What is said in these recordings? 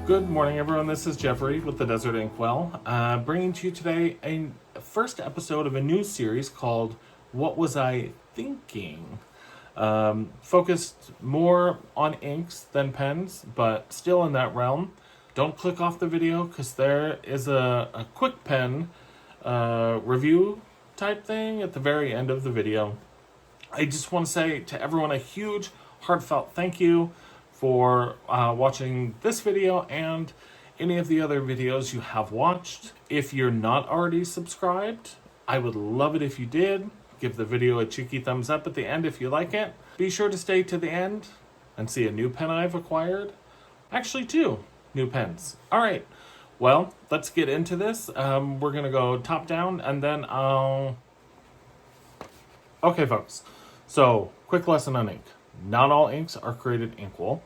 Good morning, everyone. This is Jeffrey with the Desert Inkwell, bringing to you today a first episode of a new series called What Was I Thinking? Focused more on inks than pens, but still in that realm. Don't click off the video because there is a quick pen review type thing at the very end of the video. I just want to say to everyone a huge, heartfelt thank you for watching this video and any of the other videos you have watched. If you're not already subscribed, I would love it if you did. Give the video a cheeky thumbs up at the end if you like it. Be sure to stay to the end and see a new pen I've acquired. Actually, two new pens. All right, well, let's get into this. We're going to go top down and then I'll... Okay, folks. So, quick lesson on ink. Not all inks are created equal.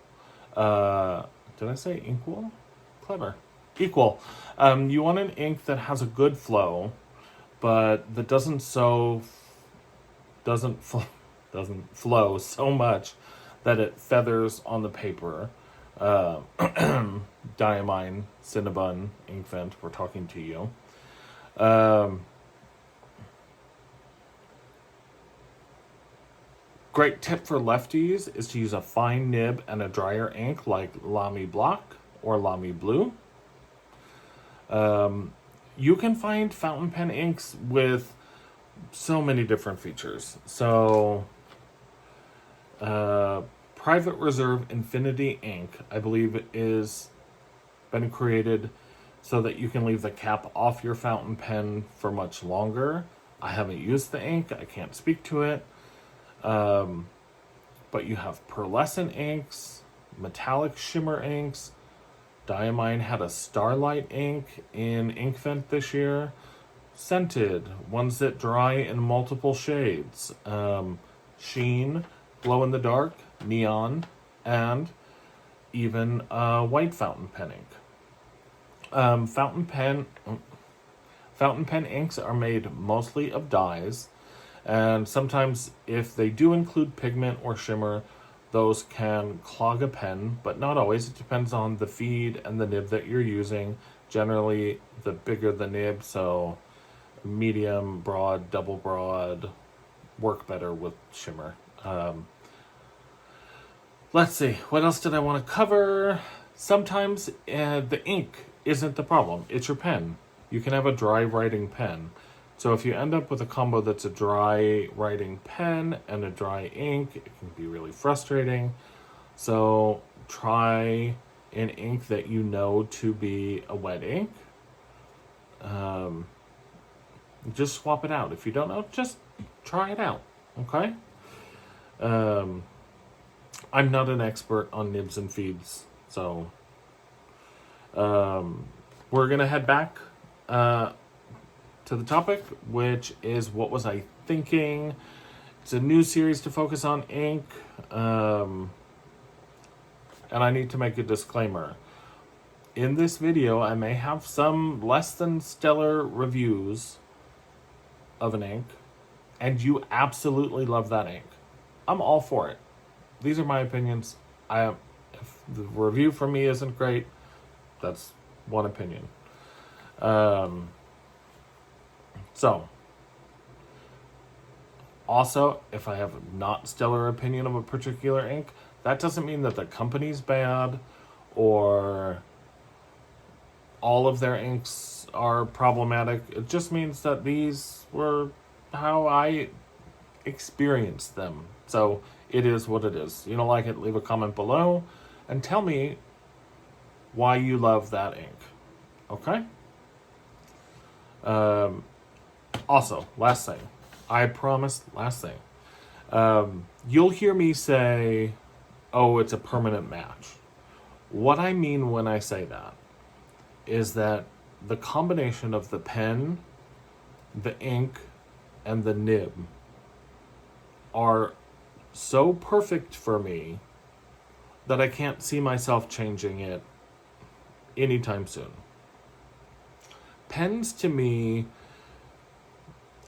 Did I say equal? Clever. Equal. You want an ink that has a good flow, but that doesn't flow so much that it feathers on the paper. Diamine, Cinnabon, Inkvent, we're talking to you. Great tip for lefties is to use a fine nib and a drier ink like Lamy Block or Lamy Blue. You can find fountain pen inks with so many different features. So, Private Reserve Infinity ink, I believe, is been created so that you can leave the cap off your fountain pen for much longer. I haven't used the ink. I can't speak to it. But you have pearlescent inks, metallic shimmer inks. Diamine had a starlight ink in Inkvent this year. Scented, ones that dry in multiple shades. Sheen, glow in the dark, neon, and even white fountain pen ink. Fountain pen inks are made mostly of dyes. And sometimes if they do include pigment or shimmer, those can clog a pen, but not always. It depends on the feed and the nib that you're using. Generally, the bigger the nib, so medium, broad, double broad, work better with shimmer. Let's see, what else did I want to cover? Sometimes the ink isn't the problem, it's your pen. You can have a dry writing pen. So if you end up with a combo that's a dry writing pen and a dry ink, it can be really frustrating. So try an ink that you know to be a wet ink. Just swap it out. If you don't know, just try it out, okay? I'm not an expert on nibs and feeds, so we're going to head back to the topic, which is what was I thinking? It's a new series to focus on ink, and I need to make a disclaimer. In this video, I may have some less than stellar reviews of an ink, and you absolutely love that ink. I'm all for it. These are my opinions. If the review from me isn't great, that's one opinion. So, also, if I have a not stellar opinion of a particular ink, that doesn't mean that the company's bad or all of their inks are problematic. It just means that these were how I experienced them. So, it is what it is. You don't like it, leave a comment below and tell me why you love that ink. Okay? Also, last thing. I promised, last thing. You'll hear me say, oh, it's a permanent match. What I mean when I say that is that the combination of the pen, the ink, and the nib are so perfect for me that I can't see myself changing it anytime soon. Pens, to me,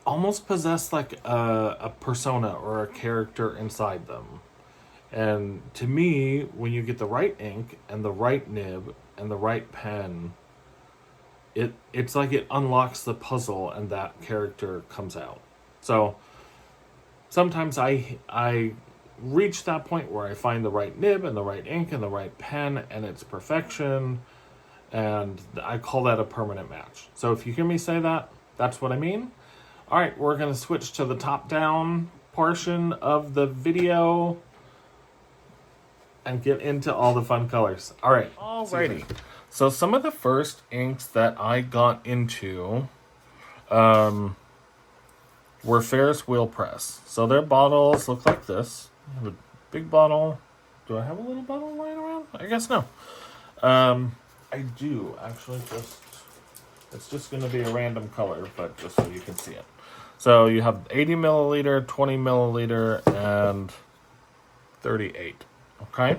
almost possess like a persona or a character inside them. And to me, when you get the right ink and the right nib and the right pen, it's like it unlocks the puzzle and that character comes out. So sometimes I reach that point where I find the right nib and the right ink and the right pen and it's perfection, and I call that a permanent match. So if you hear me say that, that's what I mean. All right, we're going to switch to the top down portion of the video and get into all the fun colors. All right. Alrighty. So some of the first inks that I got into were Ferris Wheel Press. So their bottles look like this. I have a big bottle. Do I have a little bottle lying around? I guess no. I do actually. It's just going to be a random color, but just so you can see it. So you have 80 milliliter, 20 milliliter, and 38. Okay.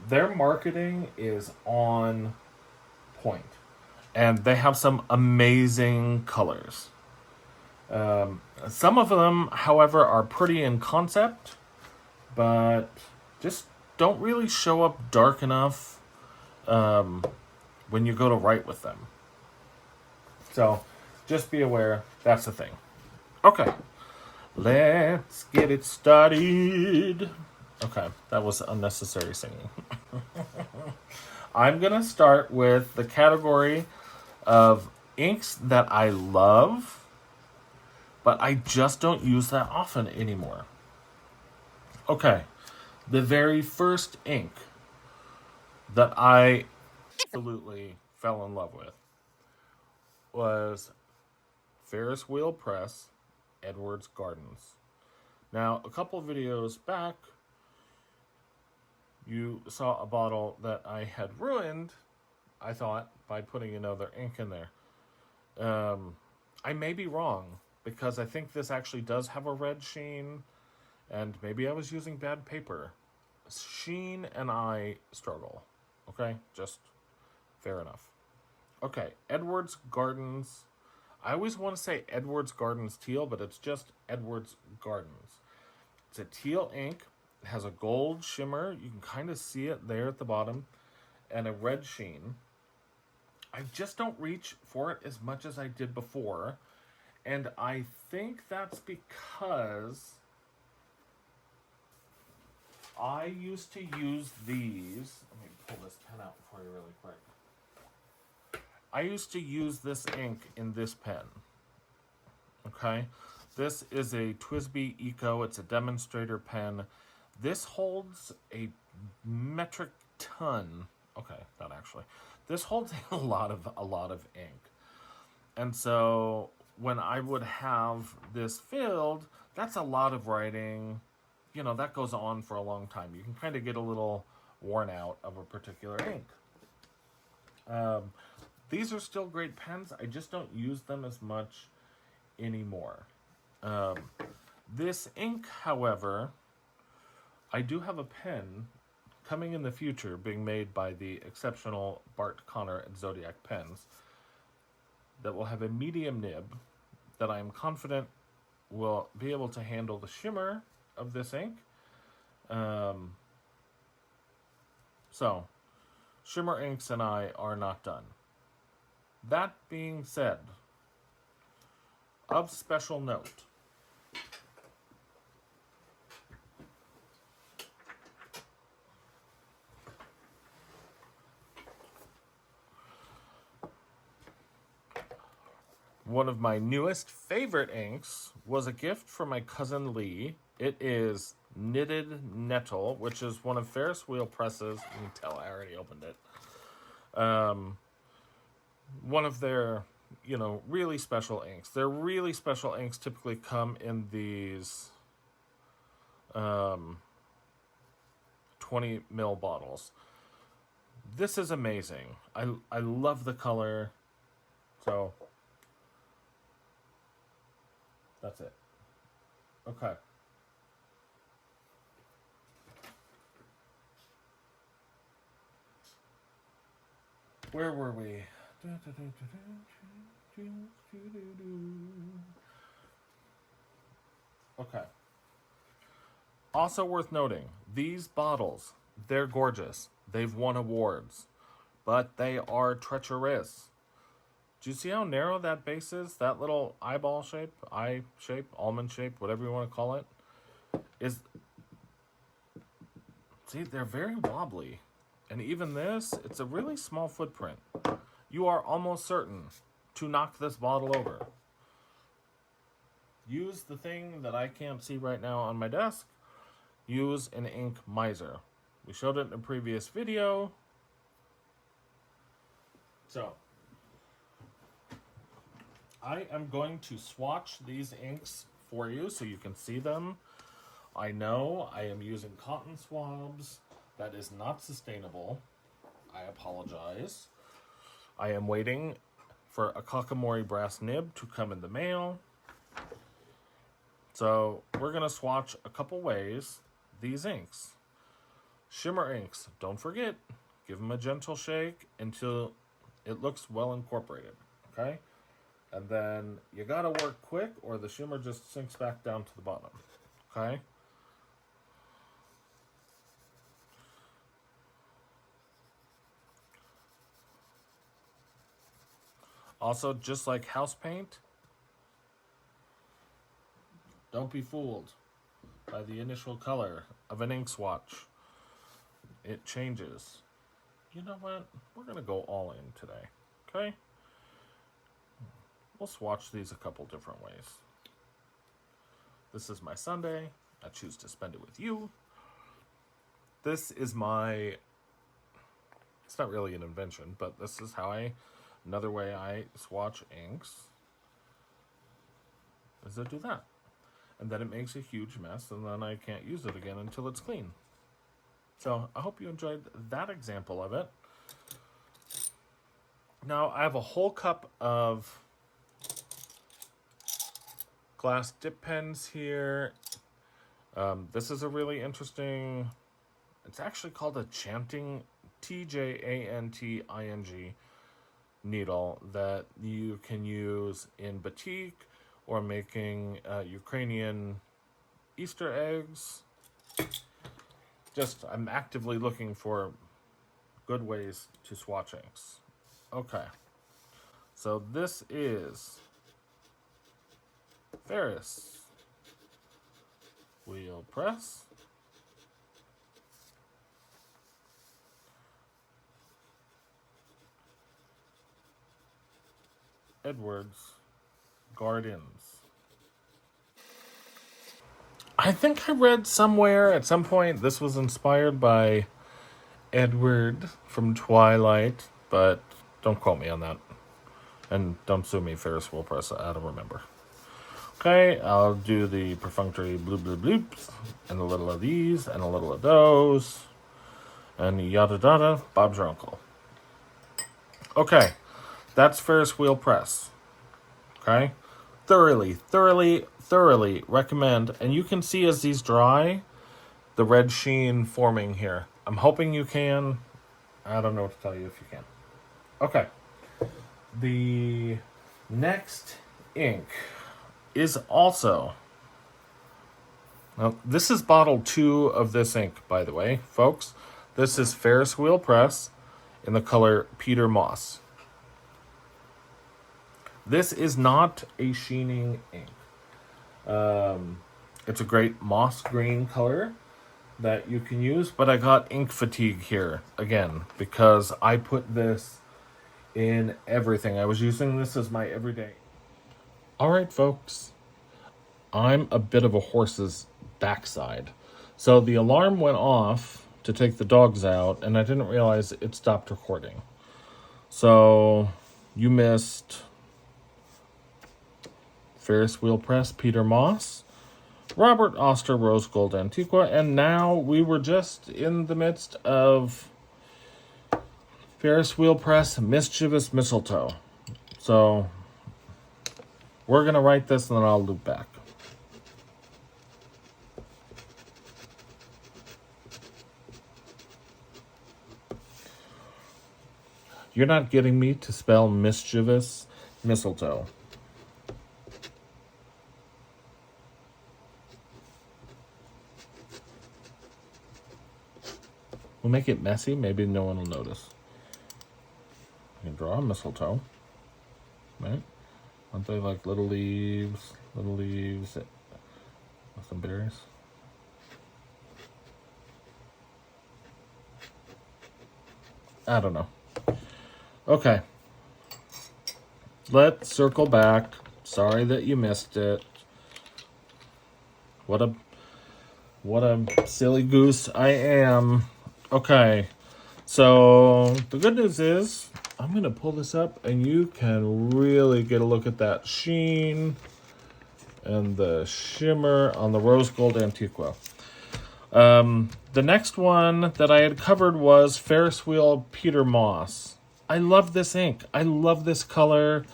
Their marketing is on point, and they have some amazing colors. Some of them, however, are pretty in concept, but just don't really show up dark enough when you go to write with them. So just be aware, that's the thing. Okay, let's get it started. Okay, that was unnecessary singing. I'm going to start with the category of inks that I love, but I just don't use that often anymore. Okay, the very first ink that I absolutely fell in love with was Ferris Wheel Press Edwards Gardens. Now, a couple videos back, you saw a bottle that I had ruined, I thought, by putting another ink in there. I may be wrong, because I think this actually does have a red sheen, and maybe I was using bad paper. Sheen and I struggle. Okay? Just fair enough. Okay, Edwards Gardens. I always want to say Edwards Gardens Teal, but it's just Edwards Gardens. It's a teal ink. It has a gold shimmer. You can kind of see it there at the bottom. And a red sheen. I just don't reach for it as much as I did before. And I think that's because I used to use these. Let me pull this pen out for you really quick. I used to use this ink in this pen. Okay? This is a TWSBI Eco. It's a demonstrator pen. This holds a metric ton. Okay, not actually. This holds a lot of ink. And so when I would have this filled, that's a lot of writing. You know, that goes on for a long time. You can kind of get a little worn out of a particular ink. These are still great pens. I just don't use them as much anymore. This ink, however, I do have a pen coming in the future being made by the exceptional Bart Connor at Zodiac Pens that will have a medium nib that I am confident will be able to handle the shimmer of this ink. So, shimmer inks and I are not done. That being said, of special note, one of my newest favorite inks was a gift from my cousin Lee. It is Knitted Nettle, which is one of Ferris Wheel Press's. You can tell I already opened it. One of their, really special inks. Their really special inks typically come in these 20 ml bottles. This is amazing. I love the color. So that's it. Okay. Where were we? Okay. Also worth noting, these bottles, they're gorgeous. They've won awards, but they are treacherous. Do you see how narrow that base is? That little eyeball shape, eye shape, almond shape, whatever you want to call it, is... See, they're very wobbly. And even this, it's a really small footprint. You are almost certain to knock this bottle over. Use the thing that I can't see right now on my desk. Use an ink miser. We showed it in a previous video. So, I am going to swatch these inks for you so you can see them. I know I am using cotton swabs. That is not sustainable. I apologize. I am waiting for a Kakamori brass nib to come in the mail. So we're going to swatch a couple ways these inks. Shimmer inks, don't forget, give them a gentle shake until it looks well incorporated, okay? And then you got to work quick or the shimmer just sinks back down to the bottom, okay? Also, just like house paint, don't be fooled by the initial color of an ink swatch. It changes. You know what? We're going to go all in today, okay? We'll swatch these a couple different ways. This is my Sunday. I choose to spend it with you. This is my... It's not really an invention, but this is how another way I swatch inks is to do that. And then it makes a huge mess, and then I can't use it again until it's clean. So I hope you enjoyed that example of it. Now I have a whole cup of glass dip pens here. This is a really interesting... It's actually called a chanting, TJANTING needle that you can use in batik or making Ukrainian Easter eggs. I'm actively looking for good ways to swatch inks. Okay, so this is Ferris Wheel Press. Edwards Gardens. I think I read somewhere at some point this was inspired by Edward from Twilight, but don't quote me on that. And don't sue me, Ferris Wheel Press. I don't remember. Okay, I'll do the perfunctory bloop bloop bloops, and a little of these, and a little of those, and yada yada, Bob's your uncle. Okay, that's Ferris Wheel Press. Okay? Thoroughly recommend. And you can see as these dry, the red sheen forming here. I'm hoping you can. I don't know what to tell you if you can. Okay. The next ink is also... Now, this is bottle 2 of this ink, by the way, folks. This is Ferris Wheel Press in the color Peter Moss. This is not a sheening ink. It's a great moss green color that you can use, but I got ink fatigue here again because I put this in everything. I was using this as my everyday. All right, folks. I'm a bit of a horse's backside. So the alarm went off to take the dogs out, and I didn't realize it stopped recording. So you missed Ferris Wheel Press, Peter Moss, Robert Oster, Rose Gold Antiqua, and now we were just in the midst of Ferris Wheel Press, Mischievous Mistletoe. So we're going to write this and then I'll loop back. You're not getting me to spell Mischievous Mistletoe. We'll make it messy. Maybe no one will notice. You can draw a mistletoe, right? Aren't they like little leaves with some berries? I don't know. Okay. Let's circle back. Sorry that you missed it. What a silly goose I am. Okay. So the good news is I'm going to pull this up and you can really get a look at that sheen and the shimmer on the Rose Gold Antiqua. The next one that I had covered was Ferris Wheel Peter Moss. I love this ink. I love this color.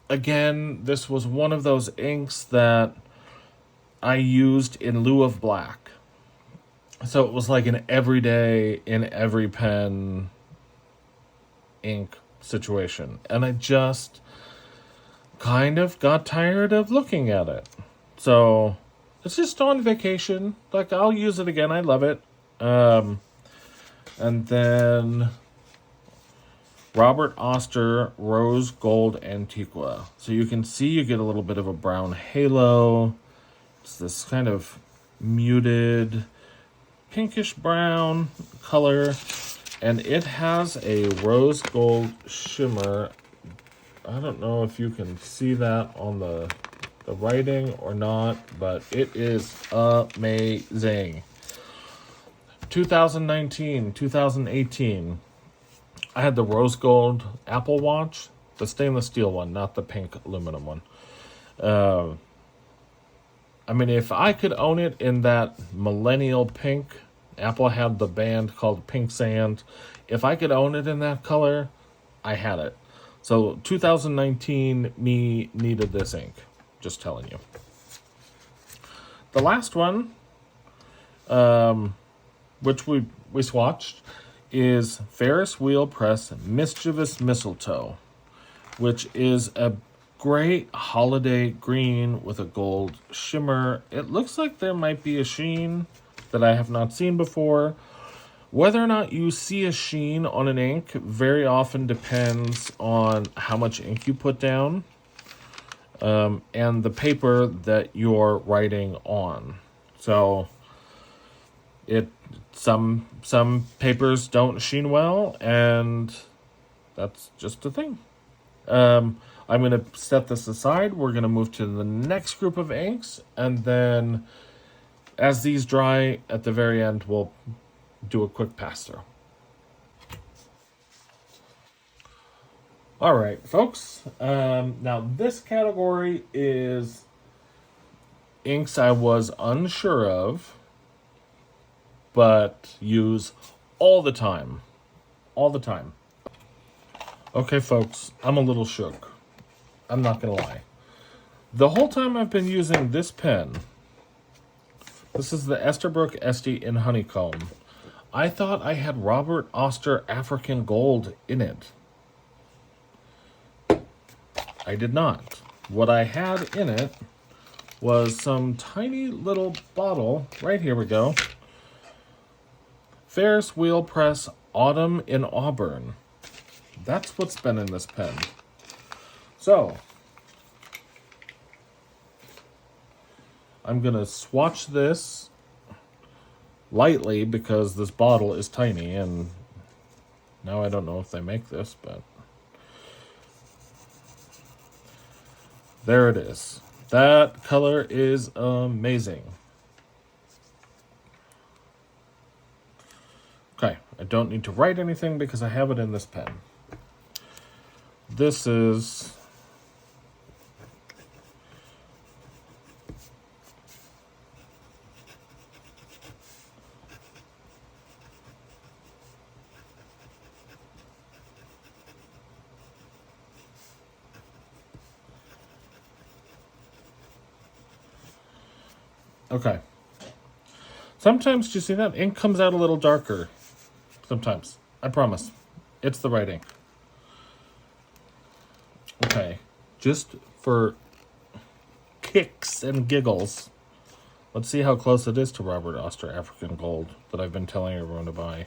Again, this was one of those inks that I used in lieu of black. So it was like an everyday, in every pen ink situation. And I just kind of got tired of looking at it. So it's just on vacation. Like, I'll use it again. I love it. And then Robert Oster Rose Gold Antiqua. So you can see you get a little bit of a brown halo. It's this kind of muted pinkish brown color. And it has a rose gold shimmer. I don't know if you can see that on the writing or not, but it is amazing. 2019, 2018. I had the rose gold Apple Watch, the stainless steel one, not the pink aluminum one. I mean, if I could own it in that millennial pink, Apple had the band called Pink Sand. If I could own it in that color, I had it. So 2019, me needed this ink. Just telling you. The last one, which we swatched, is Ferris Wheel Press Mischievous Mistletoe, which is a great holiday green with a gold shimmer. It looks like there might be a sheen that I have not seen before. Whether or not you see a sheen on an ink very often depends on how much ink you put down, and the paper that you're writing on. So some papers don't sheen well, and that's just a thing. I'm going to set this aside. We're going to move to the next group of inks, and then as these dry at the very end, we'll do a quick pass through. All right, folks. Now this category is inks I was unsure of, but use all the time. All the time. Okay, folks, I'm a little shook. I'm not going to lie. The whole time I've been using this pen, this is the Esterbrook Esty in Honeycomb, I thought I had Robert Oster African Gold in it. I did not. What I had in it was some tiny little bottle. Right here we go. Ferris Wheel Press Autumn in Auburn. That's what's been in this pen. So I'm going to swatch this lightly because this bottle is tiny, and now I don't know if they make this, but there it is. That color is amazing. Okay, I don't need to write anything because I have it in this pen. This is okay. Sometimes, do you see that? Ink comes out a little darker. Sometimes. I promise. It's the right ink. Okay. Just for kicks and giggles, let's see how close it is to Robert Oster African Gold that I've been telling everyone to buy.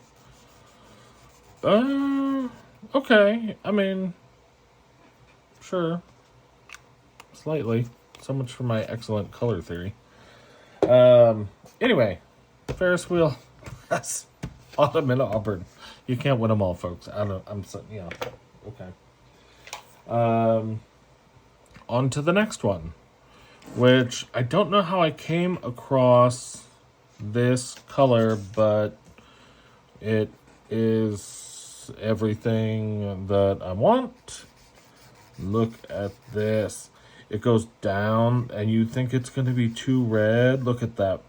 Okay. I mean, sure. Slightly. So much for my excellent color theory. Anyway, Ferris wheel. That's Autumn in Auburn. You can't win them all, folks. I'm so, yeah. Okay. On to the next one, which I don't know how I came across this color, but it is everything that I want. Look at this. It goes down, and you think it's going to be too red. Look at that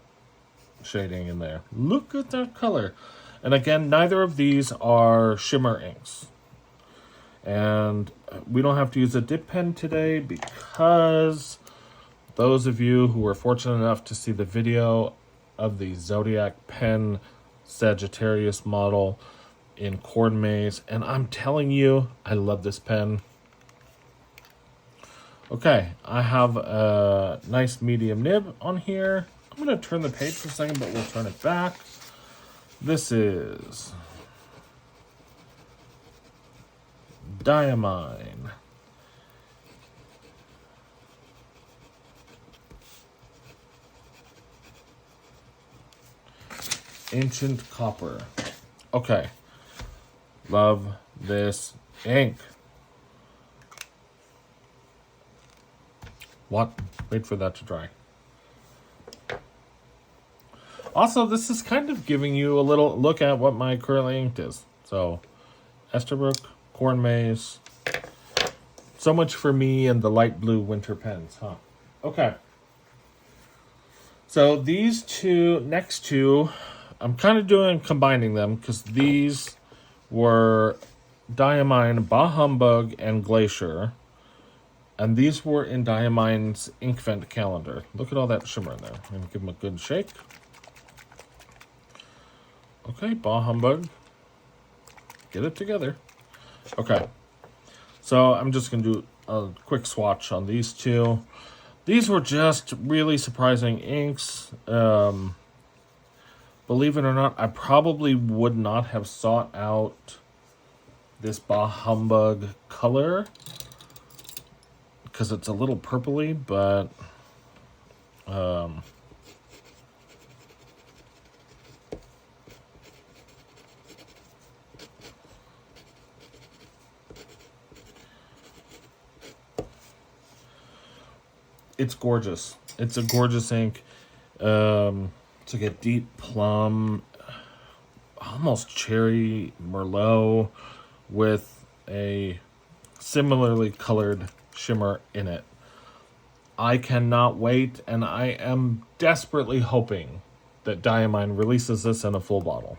shading in there. Look at that color. And again, neither of these are shimmer inks. And we don't have to use a dip pen today because those of you who were fortunate enough to see the video of the Zodiac pen Sagittarius model in Corn Maze, and I'm telling you, I love this pen. Okay, I have a nice medium nib on here. I'm going to turn the page for a second, but we'll turn it back. This is Diamine. Ancient Copper. Okay. Love this ink. What? Wait for that to dry. Also, this is kind of giving you a little look at what my currently inked is. So, Esterbrook, Corn Maze. So much for me and the light blue winter pens, huh? Okay. So these two, next two, I'm kind of combining them because these were Diamine, Bah Humbug, and Glacier. And these were in Diamine's Inkvent calendar. Look at all that shimmer in there. I'm going to give them a good shake. Okay, Bah Humbug. Get it together. Okay. So I'm just going to do a quick swatch on these two. These were just really surprising inks. Believe it or not, I probably would not have sought out this Bah Humbug color because it's a little purpley, but it's gorgeous. It's a gorgeous ink. It's like a deep plum, almost cherry Merlot with a similarly colored shimmer in it. I cannot wait, and I am desperately hoping that Diamine releases this in a full bottle.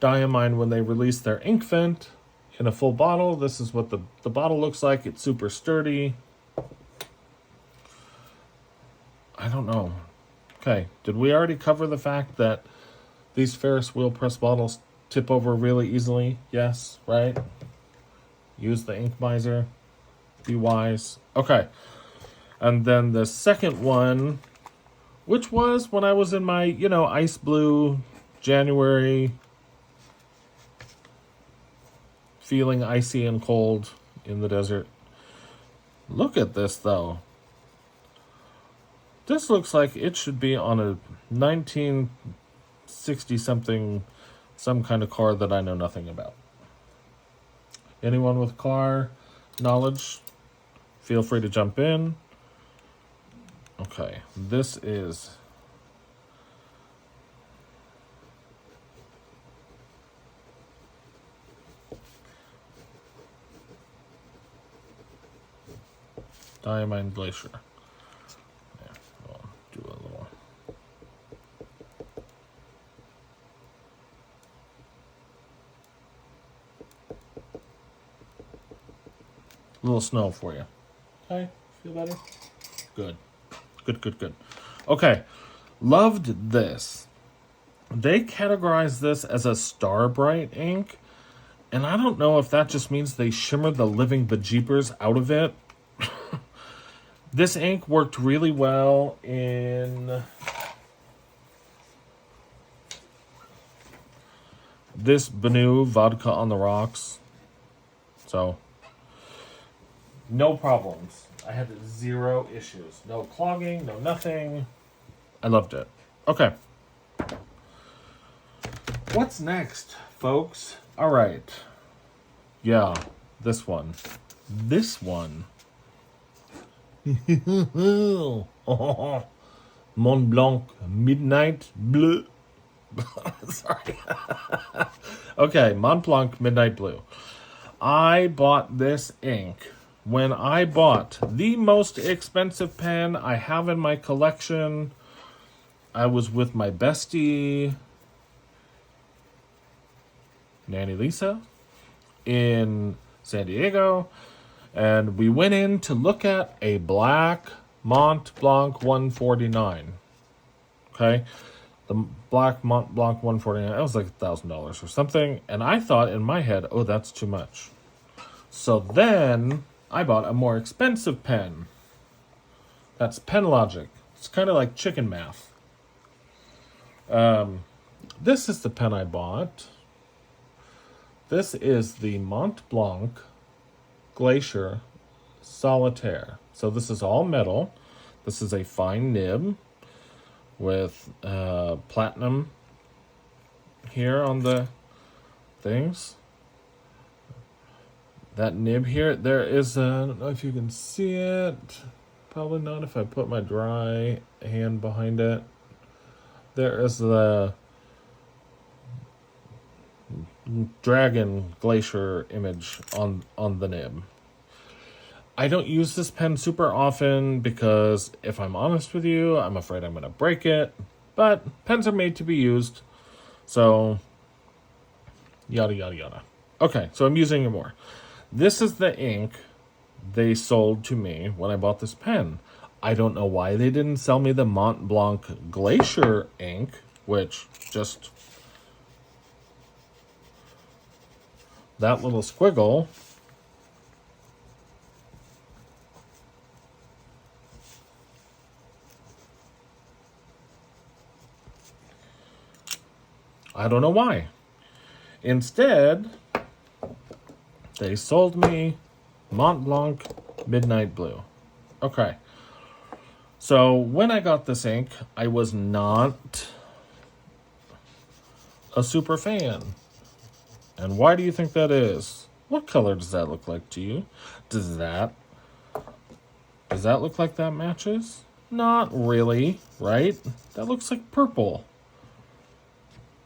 Diamine, when they release their Inkvent in a full bottle, this is what the bottle looks like. It's super sturdy. I don't know. Okay, did we already cover the fact that these Ferris wheel press bottles tip over really easily? Yes, right? Use the ink miser. Be wise. Okay. And then the second one, which was when I was in my, ice blue January, feeling icy and cold in the desert. Look at this, though. This looks like it should be on a 1960-something, some kind of car that I know nothing about. Anyone with car knowledge, feel free to jump in. Okay, this is Diamine Glacier. Yeah, we'll do a little snow for you. Okay, feel better? Good. Good. Okay, loved this. They categorize this as a Star Bright ink, and I don't know if that just means they shimmered the living bejeepers out of it. This ink worked really well in this Benu vodka on the rocks. So, no problems. I had 0 issues. No clogging, no nothing. I loved it. Okay. What's next, folks? All right. Yeah, this one. This one. Mont Blanc Midnight Bleu. Sorry. Okay, Mont Blanc Midnight Blue. I bought this ink when I bought the most expensive pen I have in my collection. I was with my bestie, Nanny Lisa, in San Diego, and we went in to look at a black Mont Blanc 149. Okay? The black Mont Blanc 149, that was like $1,000 or something, and I thought in my head, oh, that's too much. So then I bought a more expensive pen. That's PenLogic. It's kind of like chicken math. This is the pen I bought. This is the Mont Blanc Glacier Solitaire. So this is all metal. This is a fine nib with platinum here on the things. That nib here, there is I don't know if you can see it. Probably not if I put my dry hand behind it. There is the dragon glacier image on the nib. I don't use this pen super often because, if I'm honest with you, I'm afraid I'm going to break it. But pens are made to be used. So, yada, yada, yada. Okay, so I'm using it more. This is the ink they sold to me when I bought this pen. I don't know why they didn't sell me the Mont Blanc Glacier ink, which just... that little squiggle... I don't know why. Instead, they sold me Mont Blanc Midnight Blue. Okay. So when I got this ink, I was not a super fan. And why do you think that is? What color does that look like to you? Does that look like that matches? Not really, right? That looks like purple.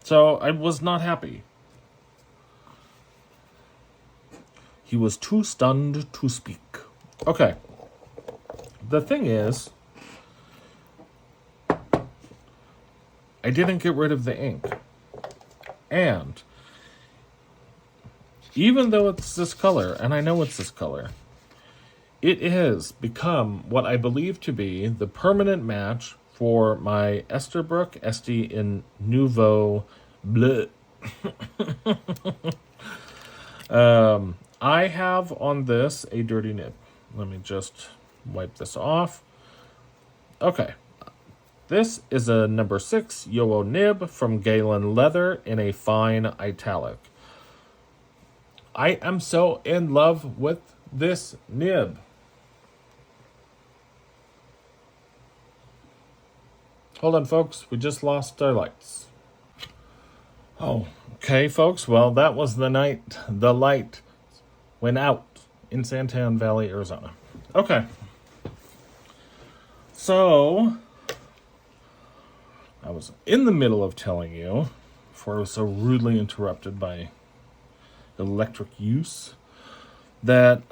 So I was not happy. He was too stunned to speak. Okay. The thing is, I didn't get rid of the ink. And even though it's this color, and I know it's this color, it has become what I believe to be the permanent match for my Esterbrook Estie in Nouveau Bleu. I have on this a dirty nib. Let me just wipe this off. Okay. This is a number 6 Yowo nib from Galen Leather in a fine italic. I am so in love with this nib. Hold on, folks. We just lost our lights. Oh, okay, folks. Well, that was the night the light went out in Santan Valley, Arizona. Okay. So, I was in the middle of telling you, before I was so rudely interrupted by electric use, that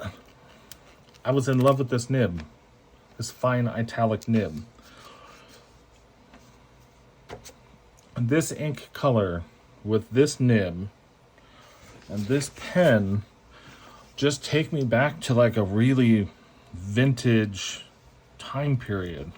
I was in love with this nib. This fine italic nib. This ink color with this nib and this pen just take me back to like a really vintage time period.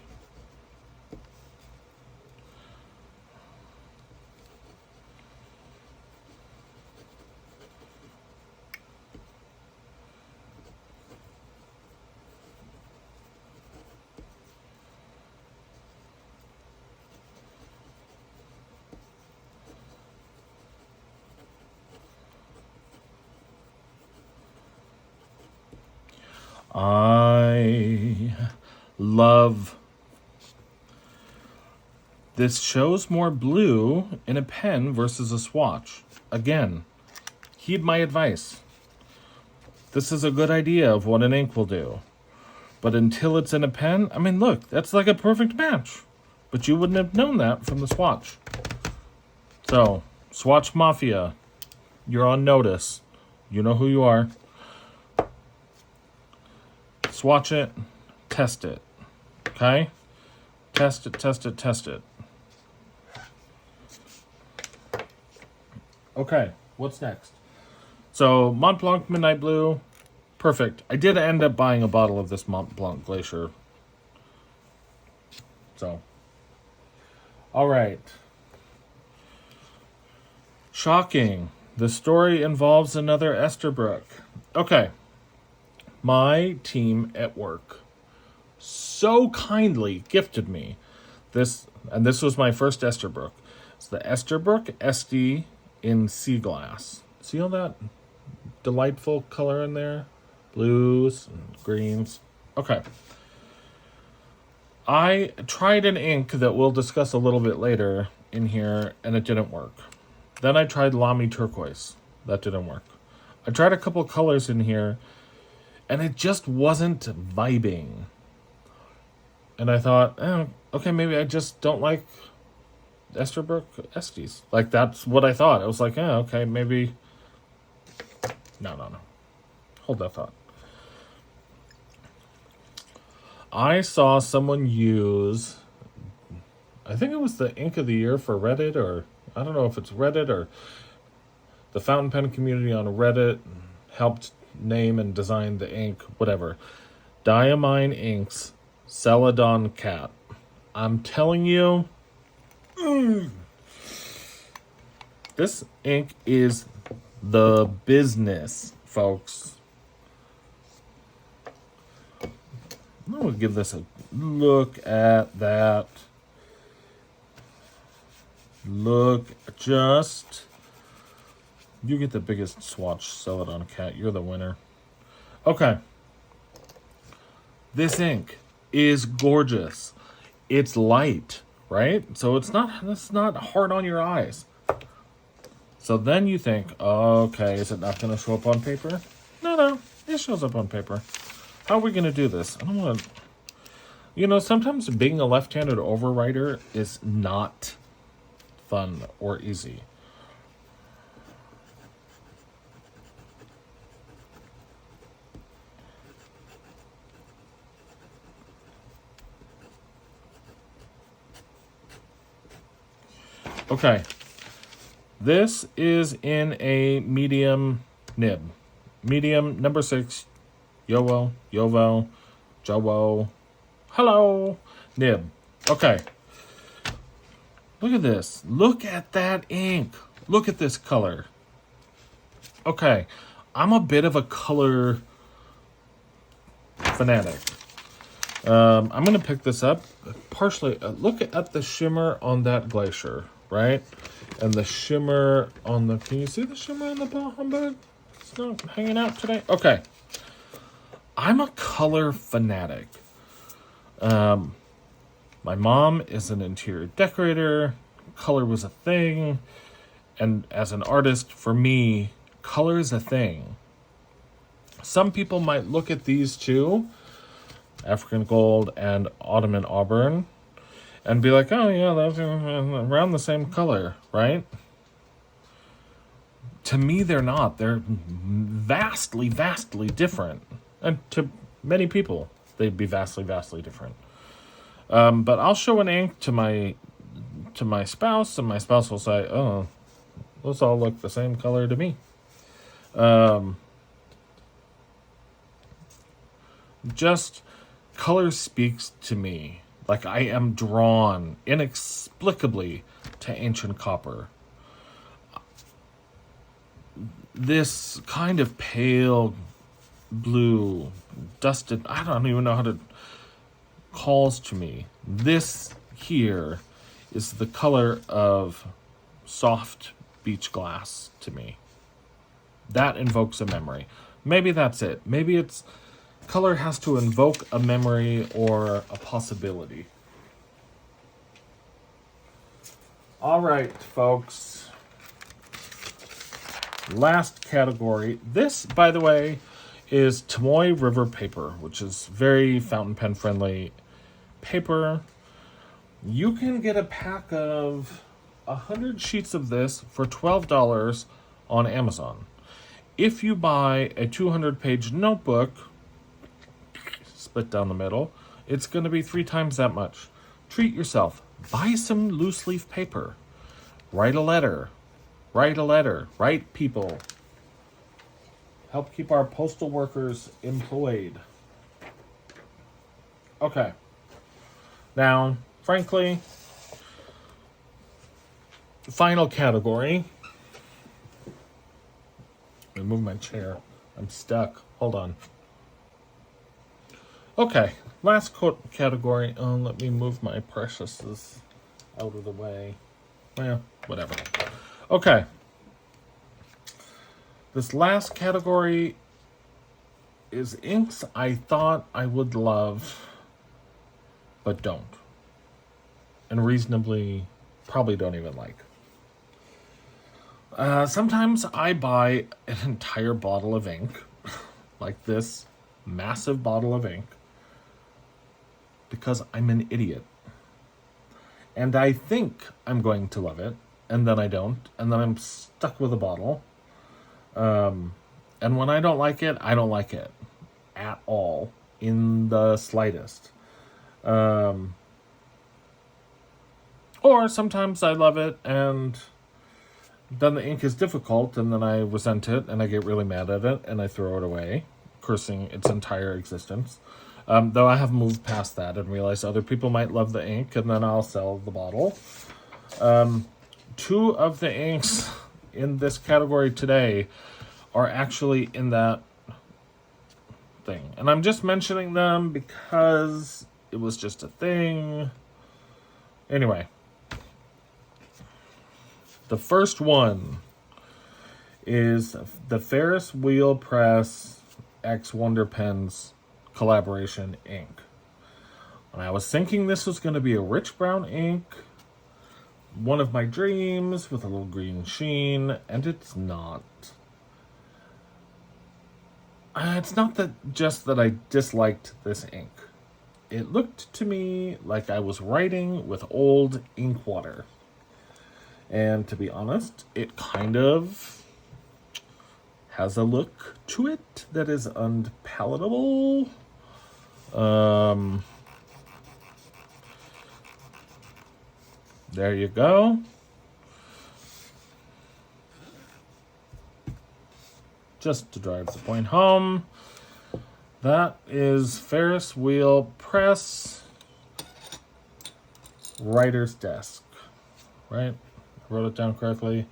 I love this. Shows more blue in a pen versus a swatch. Again, heed my advice. This is a good idea of what an ink will do. But until it's in a pen, I mean, look, that's like a perfect match. But you wouldn't have known that from the swatch. So, Swatch Mafia, you're on notice. You know who you are. Swatch it, test it. Okay? Test it, test it, test it. Okay, what's next? So, Mont Blanc Midnight Blue, perfect. I did end up buying a bottle of this Mont Blanc Glacier. So, all right. Shocking. The story involves another Esterbrook. Okay. My team at work so kindly gifted me this, and this was my first Esterbrook. It's the Esterbrook SD in sea glass. See all that delightful color in there? Blues and greens. Okay. I tried an ink that we'll discuss a little bit later in here, and it didn't work. Then I tried Lamy Turquoise. That didn't work. I tried a couple colors in here, and it just wasn't vibing. And I thought, okay, maybe I just don't like Esterbrook Estes. Like, that's what I thought. I was like, okay, maybe... No. Hold that thought. I saw someone use... I think it was the Ink of the Year for Reddit, or... I don't know if it's Reddit or the fountain pen community on Reddit helped name and design the ink, whatever. Diamine Inks Celadon Cat. I'm telling you, this ink is the business, folks. I'm going to give this a look at that. Look, just... You get the biggest swatch, Celadon Cat. You're the winner. Okay. This ink is gorgeous. It's light, right? So it's not hard on your eyes. So then you think, okay, is it not going to show up on paper? No, it shows up on paper. How are we going to do this? I don't want to... You know, sometimes being a left-handed overwriter is not fun or easy. Okay. This is in a medium nib. Medium number 6. Yowo, Jowo. Hello. Nib. Okay. Look at this. Look at that ink. Look at this color. Okay. I'm a bit of a color fanatic. I'm going to pick this up. Partially, look at the shimmer on that glacier, right? And the shimmer on the... Can you see the shimmer on the humbug? It's not hanging out today? Okay. I'm a color fanatic. My mom is an interior decorator. Color was a thing. And as an artist, for me, color is a thing. Some people might look at these two, African Gold and Ottoman Auburn, and be like, oh yeah, that's around the same color, right? To me, they're not. They're vastly, vastly different. And to many people, they'd be vastly, vastly different. But I'll show an ink to my spouse, and my spouse will say, oh, those all look the same color to me. Just color speaks to me. Like, I am drawn inexplicably to ancient copper. This kind of pale blue, dusted, I don't even know how to, calls to me. This here is the color of soft beach glass to me. That invokes a memory. Maybe that's it. Maybe it's color has to invoke a memory or a possibility. All right, folks. Last category. This, by the way, is Tomoe River paper, which is very fountain pen friendly paper. You can get a pack of 100 sheets of this for $12 on Amazon. If you buy a 200-page notebook, split down the middle, it's going to be 3 times that much. Treat yourself. Buy some loose leaf paper. Write a letter. Write people. Help keep our postal workers employed. Okay. Now, frankly, final category. Let me move my chair. I'm stuck. Hold on. Okay, last category. Oh, let me move my preciouses out of the way. Well, whatever. Okay. This last category is inks I thought I would love, but don't. And reasonably, probably don't even like. Sometimes I buy an entire bottle of ink, like this massive bottle of ink, because I'm an idiot. And I think I'm going to love it, and then I don't, and then I'm stuck with a bottle. And when I don't like it, I don't like it at all, in the slightest. Or sometimes I love it, and then the ink is difficult, and then I resent it, and I get really mad at it, and I throw it away, cursing its entire existence. Though I have moved past that and realized other people might love the ink, and then I'll sell the bottle. 2 of the inks in this category today are actually in that thing. And I'm just mentioning them because it was just a thing. Anyway. The first one is the Ferris Wheel Press X Wonder Pens collaboration ink. And I was thinking this was going to be a rich brown ink, one of my dreams with a little green sheen, and it's not. It's not just that I disliked this ink. It looked to me like I was writing with old ink water. And to be honest, it kind of has a look to it that is unpalatable. There you go. Just to drive the point home, that is Ferris Wheel Press Writer's Desk, right? Wrote it down correctly.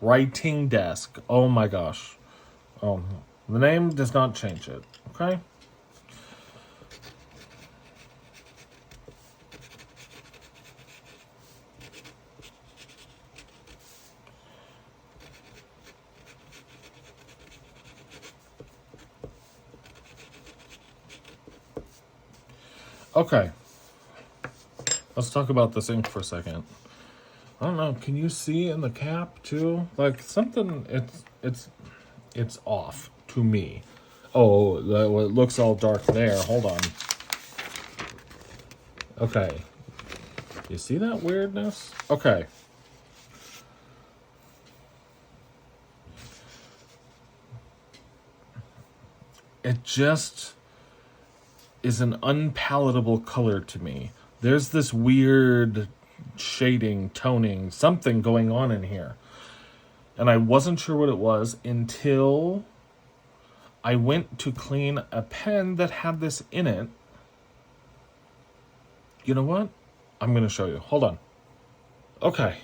Writing desk. Oh my gosh. Oh, the name does not change it. Okay. Okay. Let's talk about this ink for a second. I don't know. Can you see in the cap too? Like something. It's off to me. Oh, it looks all dark there. Hold on. Okay. You see that weirdness? Okay. It just is an unpalatable color to me. There's this weird shading, toning, something going on in here. And I wasn't sure what it was until I went to clean a pen that had this in it. You know what? I'm going to show you. Hold on. Okay.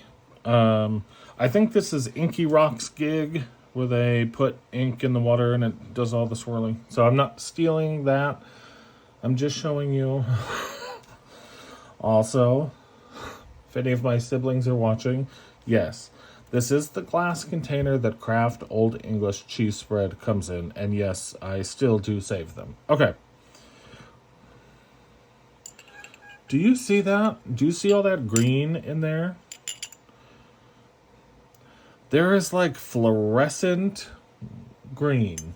I think this is Inky Rock's gig where they put ink in the water and it does all the swirling. So I'm not stealing that. I'm just showing you. Also, if any of my siblings are watching, yes, this is the glass container that Kraft Old English cheese spread comes in. And yes, I still do save them. Okay. Do you see that? Do you see all that green in there? There is like fluorescent green.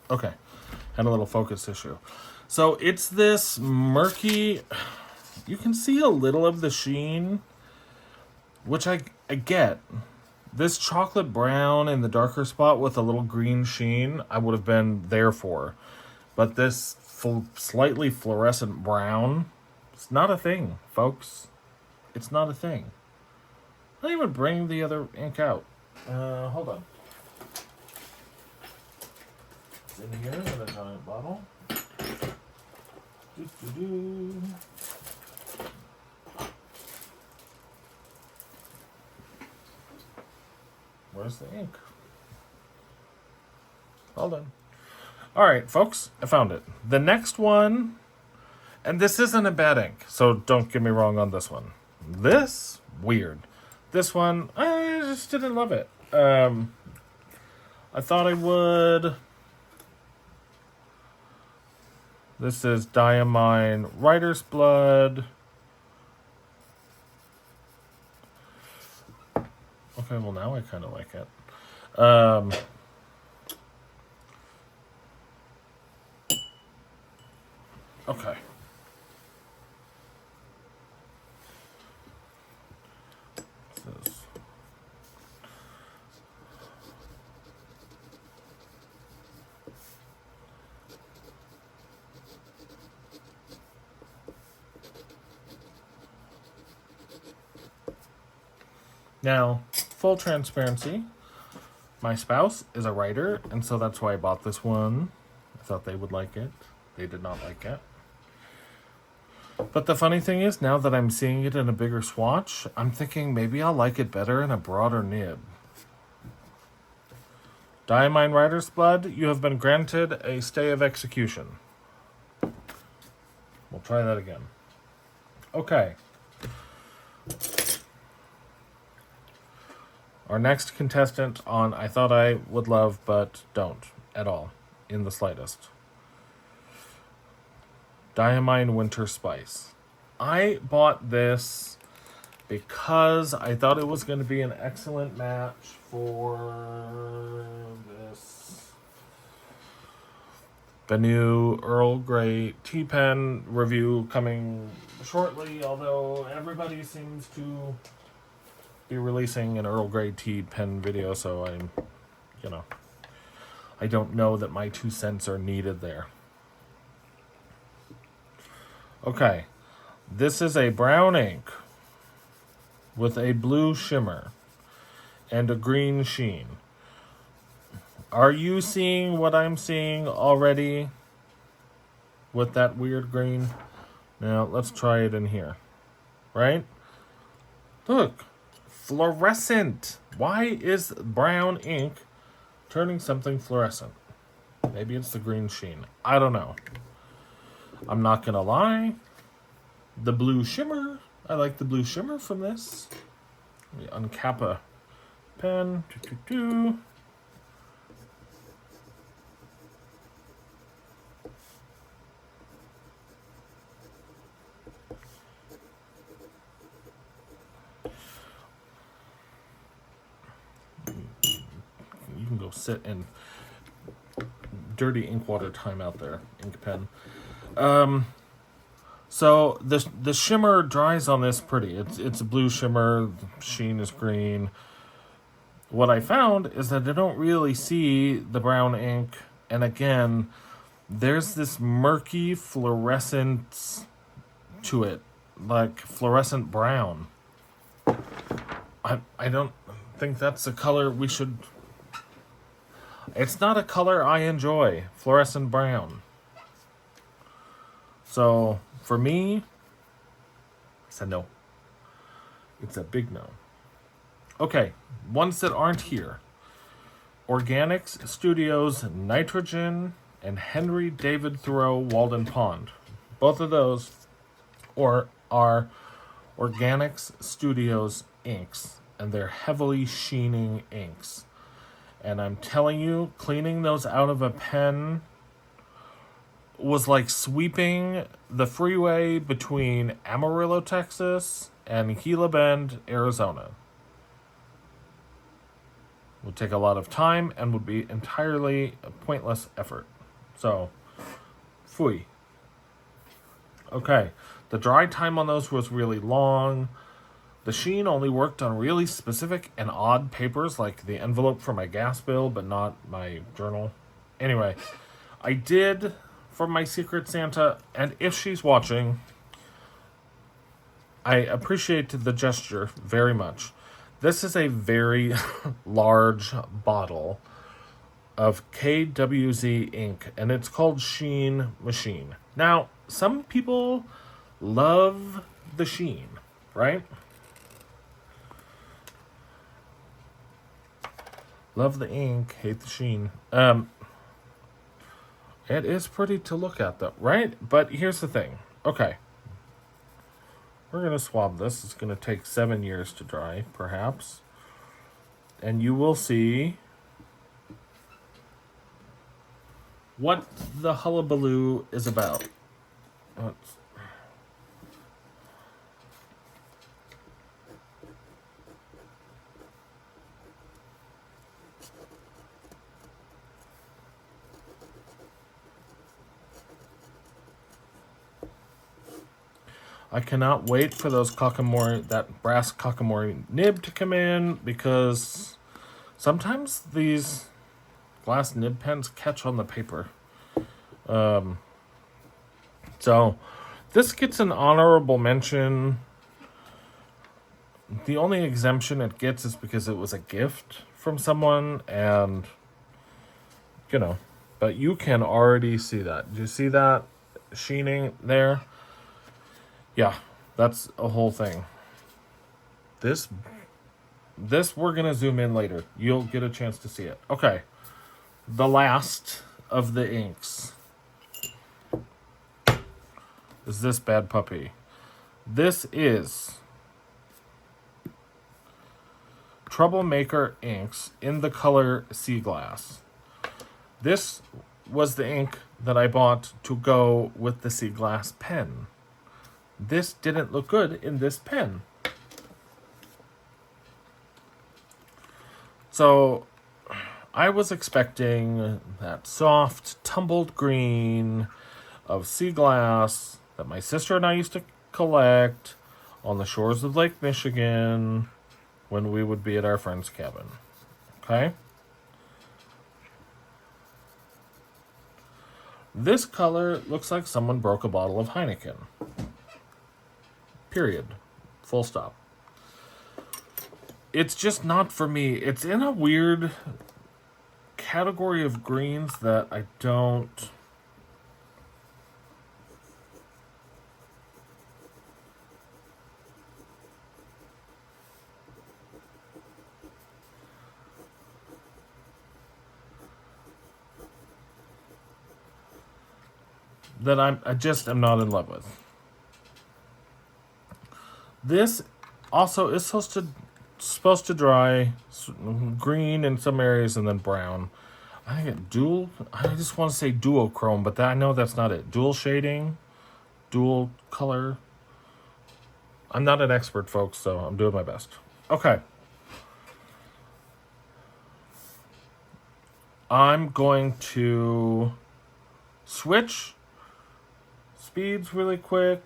Okay, had a little focus issue. So it's this murky, you can see a little of the sheen, which I get. This chocolate brown in the darker spot with a little green sheen, I would have been there for. But this slightly fluorescent brown, it's not a thing, folks. It's not a thing. I didn't even bring the other ink out. Hold on. It's in here in a giant bottle. Doo-doo-doo. Where's the ink? Hold on. All right, folks, I found it. The next one, and this isn't a bad ink, so don't get me wrong on this one. This, weird. This one, I just didn't love it. I thought I would. This is Diamine Writer's Blood. Okay, well now I kind of like it. Okay. This. Now, full transparency, my spouse is a writer, and so that's why I bought this one. I thought they would like it. They did not like it. But the funny thing is, now that I'm seeing it in a bigger swatch, I'm thinking maybe I'll like it better in a broader nib. Diamine Writer's Blood, you have been granted a stay of execution. We'll try that again. Okay. Our next contestant on I Thought I Would Love But Don't at all, in the slightest. Diamine Winter Spice. I bought this because I thought it was going to be an excellent match for this. The new Earl Grey tea pen review coming shortly, although everybody seems to be releasing an Earl Grey tea pen video, so I don't know that my 2 cents are needed there. Okay, this is a brown ink with a blue shimmer and a green sheen. Are you seeing what I'm seeing already with that weird green? Now, let's try it in here. Right? Look, fluorescent. Why is brown ink turning something fluorescent? Maybe it's the green sheen. I don't know. I'm not gonna lie. The blue shimmer. I like the blue shimmer from this. Let me uncap a pen. You can go sit in dirty ink water time out there, ink pen. So the shimmer dries on this pretty. It's a blue shimmer, sheen is green. What I found is that I don't really see the brown ink, and again, there's this murky fluorescence to it, like fluorescent brown. I don't think that's a color we should. It's not a color I enjoy, fluorescent brown. So, for me, it's a no. It's a big no. Okay, ones that aren't here. Organics Studios Nitrogen and Henry David Thoreau Walden Pond. Both of those are Organics Studios inks, and they're heavily sheening inks. And I'm telling you, cleaning those out of a pen was like sweeping the freeway between Amarillo, Texas and Gila Bend, Arizona. It would take a lot of time and would be entirely a pointless effort. So, phooey. Okay, the dry time on those was really long. The sheen only worked on really specific and odd papers, like the envelope for my gas bill, but not my journal. Anyway, I did for my Secret Santa, and if she's watching, I appreciate the gesture very much. This is a very large bottle of KWZ ink, and it's called Sheen Machine. Now, some people love the sheen, right? Love the ink, hate the sheen. It is pretty to look at, though, right? But here's the thing. Okay. We're going to swab this. It's going to take 7 years to dry, perhaps. And you will see what the hullabaloo is about. I cannot wait for those Kakamori, that brass Kakamori nib to come in, because sometimes these glass nib pens catch on the paper. So this gets an honorable mention. The only exemption it gets is because it was a gift from someone, and but you can already see that. Do you see that sheening there? Yeah, that's a whole thing. This we're going to zoom in later. You'll get a chance to see it. Okay. The last of the inks is this bad puppy. This is Troublemaker inks in the color Sea Glass. This was the ink that I bought to go with the Sea Glass pen. This didn't look good in this pen. So I was expecting that soft, tumbled green of Sea Glass that my sister and I used to collect on the shores of Lake Michigan when we would be at our friend's cabin. Okay? This color looks like someone broke a bottle of Heineken. Period. Full stop. It's just not for me. It's in a weird category of greens that I don't... that I just am not in love with. This also is supposed to dry green in some areas and then brown. I think I just want to say duochrome, but I know that's not it. Dual shading, dual color. I'm not an expert, folks, so I'm doing my best. Okay. I'm going to switch speeds really quick.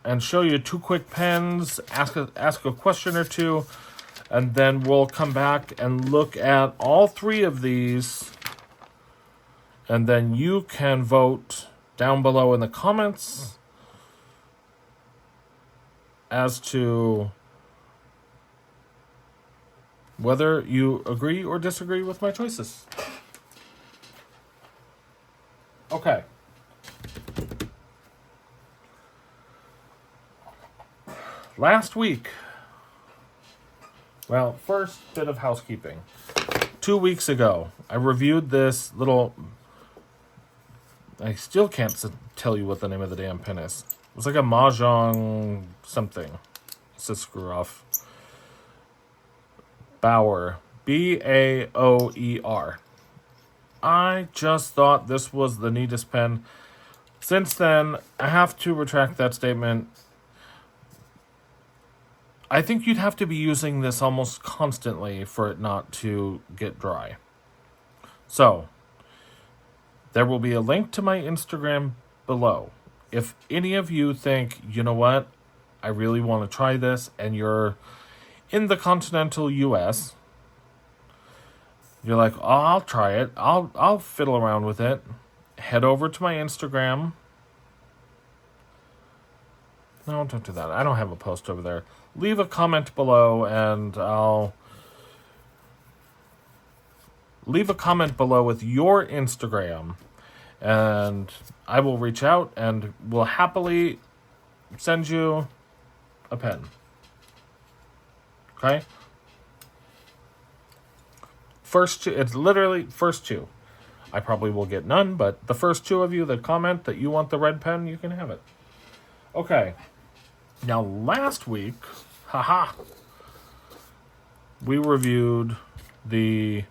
And show you two quick pens, ask a question or two, and then we'll come back and look at all three of these, and then you can vote down below in the comments as to whether you agree or disagree with my choices. Okay. Last week, well, first bit of housekeeping. 2 weeks ago, I reviewed this little... I still can't tell you what the name of the damn pen is. It was like a Mahjong something. It's a screw off. Bauer. Baoer. I just thought this was the neatest pen. Since then, I have to retract that statement. I think you'd have to be using this almost constantly for it not to get dry. So, there will be a link to my Instagram below. If any of you think, you know what, I really want to try this, and you're in the continental US, you're like, oh, I'll try it. I'll fiddle around with it. Head over to my Instagram. No, don't do that. I don't have a post over there. Leave a comment below, and I'll leave a comment below with your Instagram, and I will reach out and will happily send you a pen. Okay? It's literally first two. I probably will get none, but the first two of you that comment that you want the red pen, you can have it. Okay. Now, last week, we reviewed the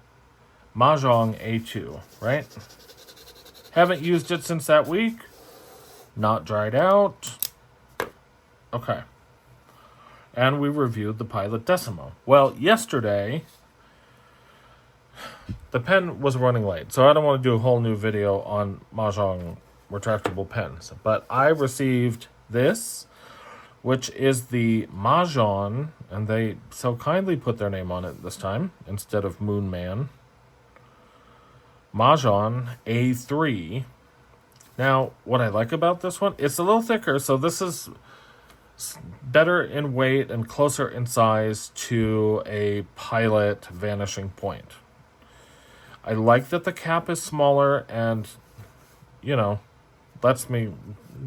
Mahjong A2, right? Haven't used it since that week. Not dried out. Okay. And we reviewed the Pilot Decimo. Well, yesterday, the pen was running late, so I don't want to do a whole new video on Mahjong retractable pens. But I received this, which is the Mahjong, and they so kindly put their name on it this time, instead of Moon Man. Mahjong A3. Now, what I like about this one, it's a little thicker, so this is better in weight and closer in size to a Pilot Vanishing Point. I like that the cap is smaller and, lets me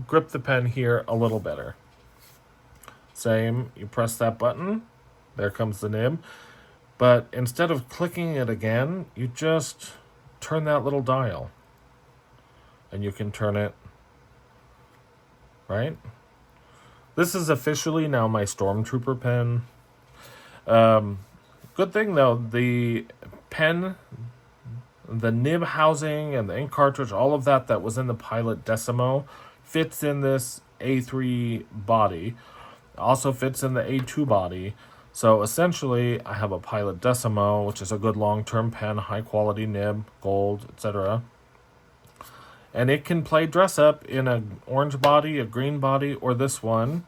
grip the pen here a little better. Same, you press that button, there comes the nib. But instead of clicking it again, you just turn that little dial. And you can turn it, right? This is officially now my Stormtrooper pen. Good thing though, the pen, the nib housing and the ink cartridge, all of that was in the Pilot Decimo fits in this A3 body. Also fits in the A2 body. So essentially, I have a Pilot Decimo, which is a good long-term pen, high-quality nib, gold, etc. And it can play dress-up in an orange body, a green body, or this one.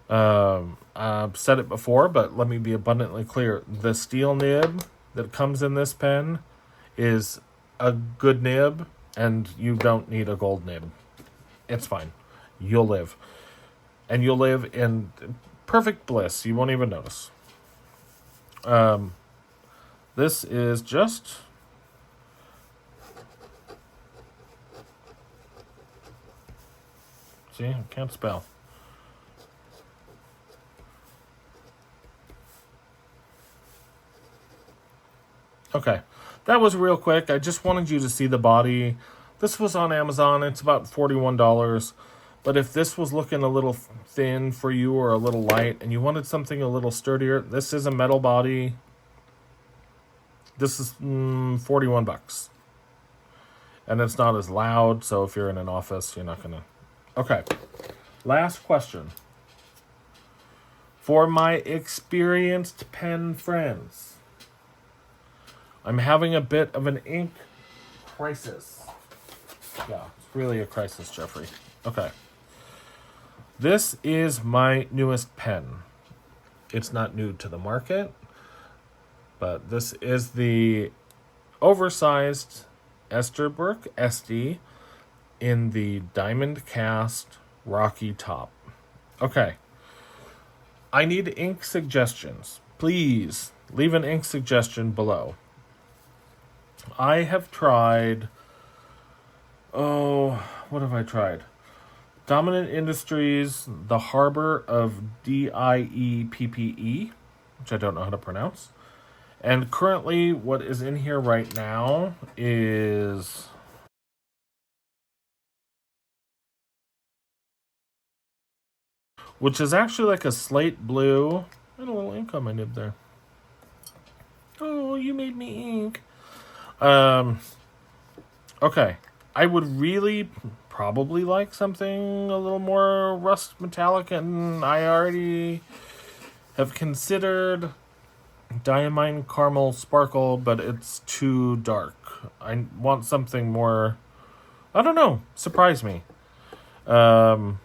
I've said it before, but let me be abundantly clear. The steel nib that comes in this pen is a good nib, and you don't need a gold nib. It's fine. You'll live. And you'll live in perfect bliss. You won't even notice. This is just... See, I can't spell. Okay, that was real quick. I just wanted you to see the body. This was on Amazon. It's about $41. But if this was looking a little thin for you or a little light and you wanted something a little sturdier, this is a metal body. This is $41. And it's not as loud, so if you're in an office, you're not going to... Okay, last question. For my experienced pen friends, I'm having a bit of an ink crisis. Yeah, it's really a crisis, Jeffrey. Okay. This is my newest pen. It's not new to the market, but this is the oversized Esterbrook SD in the diamond cast Rocky top. Okay. I need ink suggestions. Please leave an ink suggestion below. I have tried... what have I tried? Dominant Industries, The Harbor of DIEPPE, which I don't know how to pronounce. And currently, what is in here right now is... which is actually like a slate blue. And a little ink on my nib there. Oh, you made me ink. Okay. I would really probably like something a little more rust metallic, and I already have considered Diamine Caramel Sparkle, but it's too dark. I want something more, I don't know, surprise me. Um,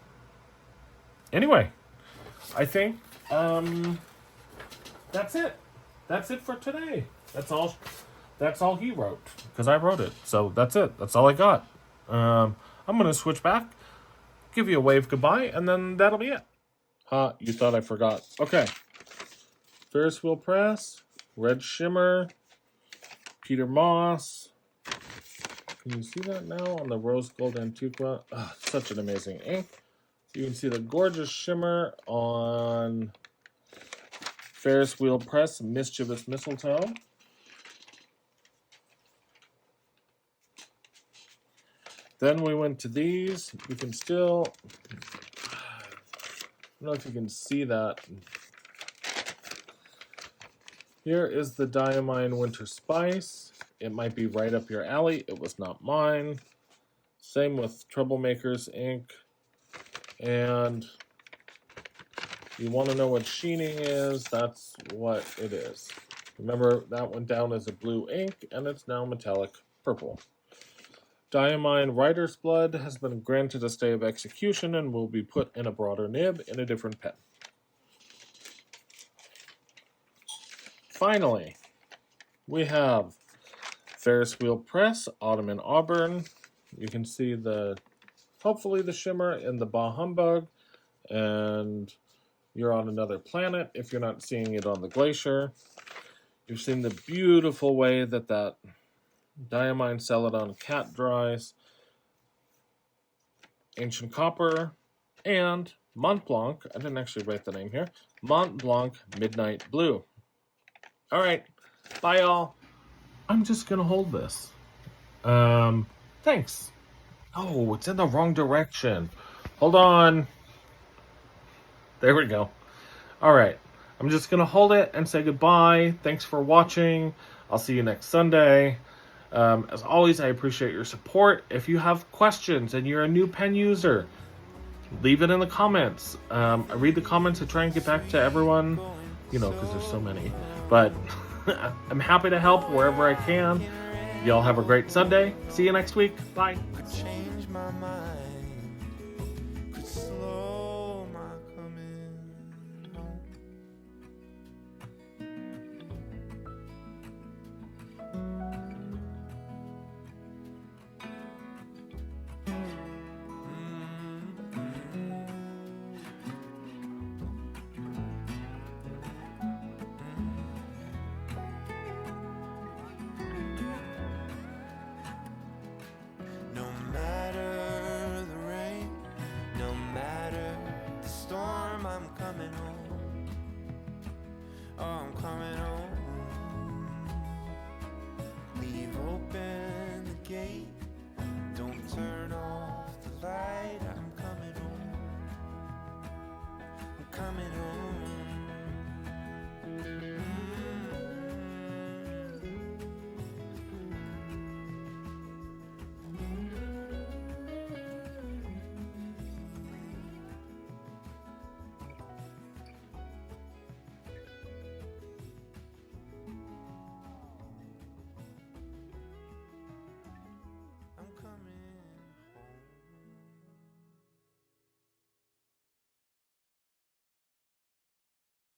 anyway, I think that's it. That's it for today. That's all he wrote because I wrote it. So that's it. That's all I got. I'm gonna switch back, give you a wave goodbye, and then that'll be it. You thought I forgot. Okay. Ferris Wheel Press, Red Shimmer, Peter Moss. Can you see that now on the Rose Gold Antiqua? Oh, such an amazing ink. You can see the gorgeous shimmer on Ferris Wheel Press, Mischievous Mistletoe. Then we went to these. You can still, I don't know if you can see that. Here is the Diamine Winter Spice. It might be right up your alley. It was not mine. Same with Troublemakers ink. And you want to know what sheening is, that's what it is. Remember, that went down as a blue ink, and it's now metallic purple. Diamine Writer's Blood has been granted a stay of execution and will be put in a broader nib in a different pen. Finally, we have Ferris Wheel Press, Autumn in Auburn. You can see hopefully the shimmer in the Bah Humbug, and you're on another planet if you're not seeing it on the glacier. You've seen the beautiful way that Diamine Celadon Cat dries, Ancient Copper, and Mont Blanc. I didn't actually write the name here. Mont Blanc Midnight Blue. All right, bye y'all. I'm just gonna hold this. Thanks. Oh, it's in the wrong direction. Hold on. There we go. All right. I'm just going to hold it and say goodbye. Thanks for watching. I'll see you next Sunday. As always, I appreciate your support. If you have questions and you're a new pen user, leave it in the comments. I read the comments and try and get back to everyone, because there's so many. But I'm happy to help wherever I can. Y'all have a great Sunday. See you next week. Bye.